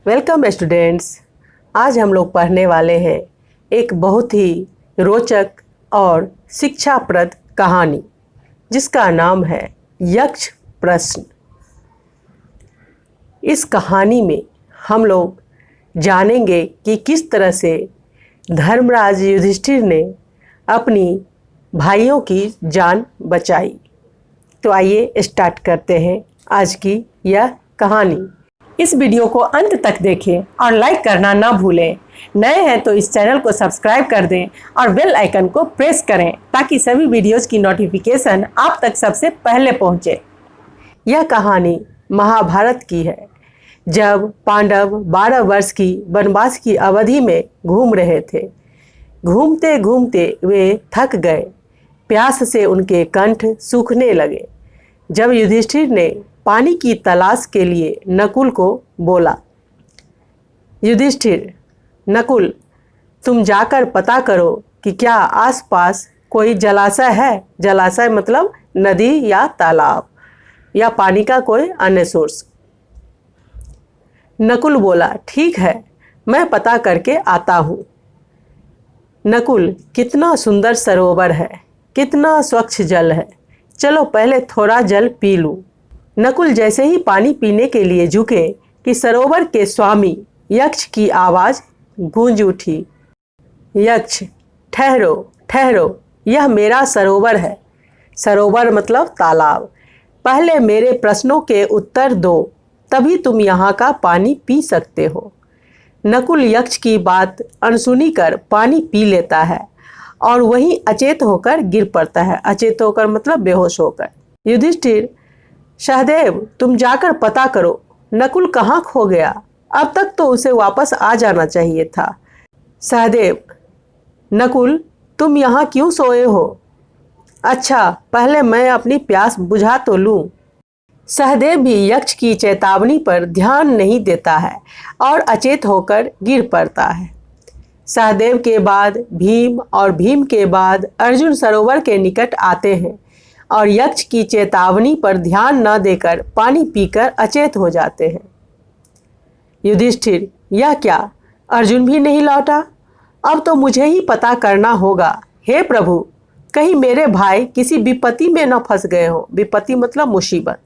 Welcome students. आज हम लोग पढ़ने वाले हैं एक बहुत ही रोचक और शिक्षाप्रद कहानी जिसका नाम है यक्ष प्रश्न। इस कहानी में हम लोग जानेंगे कि किस तरह से धर्मराज युधिष्ठिर ने अपनी भाइयों की जान बचाई। तो आइए स्टार्ट करते हैं आज की यह कहानी। इस वीडियो को अंत तक देखें और लाइक करना ना भूलें। नए हैं तो इस चैनल को सब्सक्राइब कर दें और बेल आइकन को प्रेस करें ताकि सभी वीडियोज़ की नोटिफिकेशन आप तक सबसे पहले पहुंचे। यह कहानी महाभारत की है, जब पांडव 12 वर्ष की वनवास की अवधि में घूम रहे थे। घूमते घूमते वे थक गए, प्यास से उनके कंठ सूखने लगे। जब युधिष्ठिर ने पानी की तलाश के लिए नकुल को बोला, युधिष्ठिर, नकुल, तुम जाकर पता करो कि क्या आसपास कोई जलाशय है। जलाशय मतलब नदी या तालाब या पानी का कोई अन्य सोर्स। नकुल बोला, ठीक है, मैं पता करके आता हूँ। नकुल, कितना सुंदर सरोवर है, कितना स्वच्छ जल है, चलो पहले थोड़ा जल पी लूँ। नकुल जैसे ही पानी पीने के लिए झुके कि सरोवर के स्वामी यक्ष की आवाज़ गूंज उठी, यक्ष, ठहरो ठहरो, यह मेरा सरोवर है। सरोवर मतलब तालाब। पहले मेरे प्रश्नों के उत्तर दो, तभी तुम यहाँ का पानी पी सकते हो। नकुल यक्ष की बात अनसुनी कर पानी पी लेता है और वहीं अचेत होकर गिर पड़ता है। अचेत होकर मतलब बेहोश होकर। युधिष्ठिर, सहदेव, तुम जाकर पता करो नकुल कहाँ खो गया। अब तक तो उसे वापस आ जाना चाहिए था। सहदेव, नकुल, तुम यहाँ क्यों सोए हो? अच्छा, पहले मैं अपनी प्यास बुझा तो लूँ। सहदेव भी यक्ष की चेतावनी पर ध्यान नहीं देता है और अचेत होकर गिर पड़ता है। सहदेव के बाद भीम और भीम के बाद अर्जुन सरोवर के निकट आते हैं और यक्ष की चेतावनी पर ध्यान न देकर पानी पीकर अचेत हो जाते हैं। युधिष्ठिर, यह क्या, अर्जुन भी नहीं लौटा? अब तो मुझे ही पता करना होगा। हे प्रभु, कहीं मेरे भाई किसी विपत्ति में न फंस गए हो। विपत्ति मतलब मुसीबत।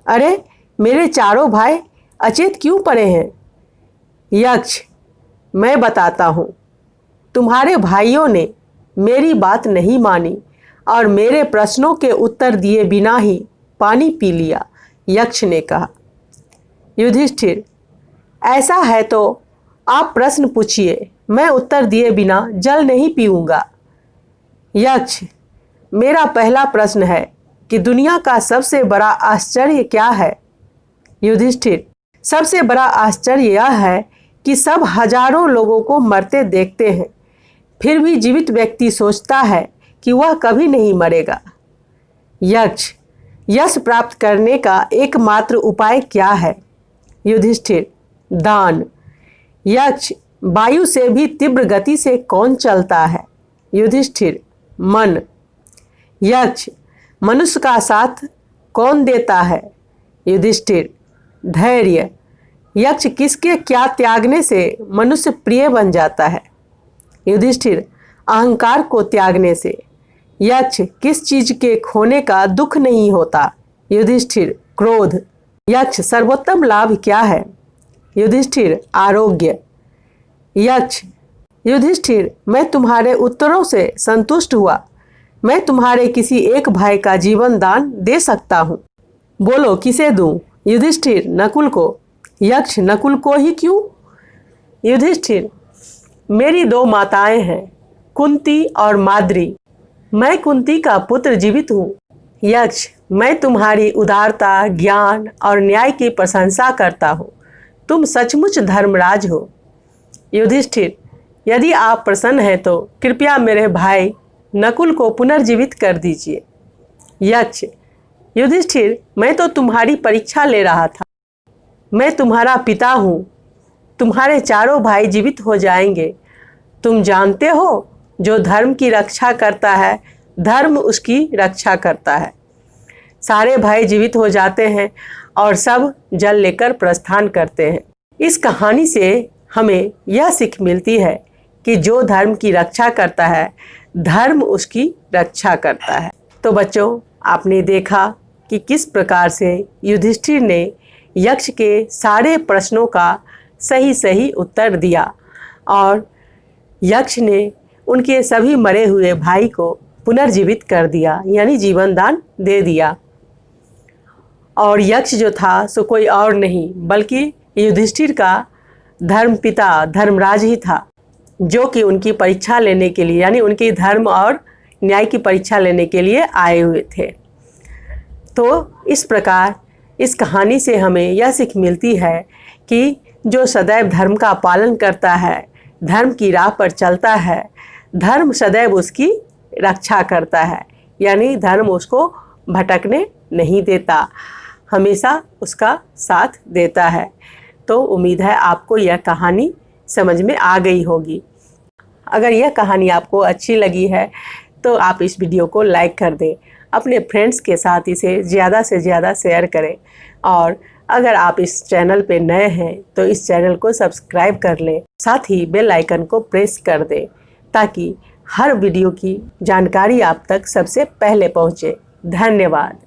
अरे, मेरे चारों भाई अचेत क्यों पड़े हैं? यक्ष, मैं बताता हूँ। तुम्हारे भाइयों ने मेरी बात नहीं मानी और मेरे प्रश्नों के उत्तर दिए बिना ही पानी पी लिया, यक्ष ने कहा। युधिष्ठिर, ऐसा है तो आप प्रश्न पूछिए, मैं उत्तर दिए बिना जल नहीं पीऊँगा। यक्ष, मेरा पहला प्रश्न है कि दुनिया का सबसे बड़ा आश्चर्य क्या है? युधिष्ठिर, सबसे बड़ा आश्चर्य यह है कि सब हजारों लोगों को मरते देखते हैं, फिर भी जीवित व्यक्ति सोचता है कि वह कभी नहीं मरेगा। यक्ष, यश प्राप्त करने का एकमात्र उपाय क्या है? युधिष्ठिर, दान। यक्ष, वायु से भी तीव्र गति से कौन चलता है? युधिष्ठिर, मन। यक्ष, मनुष्य का साथ कौन देता है? युधिष्ठिर, धैर्य। यक्ष, किसके क्या त्यागने से मनुष्य प्रिय बन जाता है? युधिष्ठिर, अहंकार को त्यागने से। यक्ष, किस चीज के खोने का दुख नहीं होता? युधिष्ठिर, क्रोध। यक्ष, सर्वोत्तम लाभ क्या है? युधिष्ठिर, आरोग्य। यक्ष, युधिष्ठिर, मैं तुम्हारे उत्तरों से संतुष्ट हुआ। मैं तुम्हारे किसी एक भाई का जीवन दान दे सकता हूँ। बोलो किसे दूं? युधिष्ठिर, नकुल को। यक्ष, नकुल को ही क्यों? युधिष्ठिर, मेरी 2 माताएं हैं, कुंती और माद्री। मैं कुंती का पुत्र जीवित हूँ। यक्ष, मैं तुम्हारी उदारता, ज्ञान और न्याय की प्रशंसा करता हूँ। तुम सचमुच धर्मराज हो। युधिष्ठिर, यदि आप प्रसन्न हैं तो कृपया मेरे भाई नकुल को पुनर्जीवित कर दीजिए। यक्ष, युधिष्ठिर, मैं तो तुम्हारी परीक्षा ले रहा था। मैं तुम्हारा पिता हूँ। तुम्हारे चारों भाई जीवित हो जाएंगे। तुम जानते हो, जो धर्म की रक्षा करता है, धर्म उसकी रक्षा करता है। सारे भाई जीवित हो जाते हैं और सब जल लेकर प्रस्थान करते हैं। इस कहानी से हमें यह सीख मिलती है कि जो धर्म की रक्षा करता है, धर्म उसकी रक्षा करता है। तो बच्चों, आपने देखा कि किस प्रकार से युधिष्ठिर ने यक्ष के सारे प्रश्नों का सही सही उत्तर दिया और यक्ष ने उनके सभी मरे हुए भाई को पुनर्जीवित कर दिया, यानी जीवन दान दे दिया। और यक्ष जो था सो कोई और नहीं बल्कि युधिष्ठिर का धर्मपिता धर्मराज ही था, जो कि उनकी परीक्षा लेने के लिए, यानी उनकी धर्म और न्याय की परीक्षा लेने के लिए आए हुए थे। तो इस प्रकार इस कहानी से हमें यह सीख मिलती है कि जो सदैव धर्म का पालन करता है, धर्म की राह पर चलता है, धर्म सदैव उसकी रक्षा करता है, यानी धर्म उसको भटकने नहीं देता, हमेशा उसका साथ देता है। तो उम्मीद है आपको यह कहानी समझ में आ गई होगी। अगर यह कहानी आपको अच्छी लगी है तो आप इस वीडियो को लाइक कर दें, अपने फ्रेंड्स के साथ इसे ज़्यादा से ज़्यादा शेयर करें और अगर आप इस चैनल पे नए हैं तो इस चैनल को सब्सक्राइब कर लें, साथ ही बेल आइकन को प्रेस कर दें ताकि हर वीडियो की जानकारी आप तक सबसे पहले पहुँचे। धन्यवाद।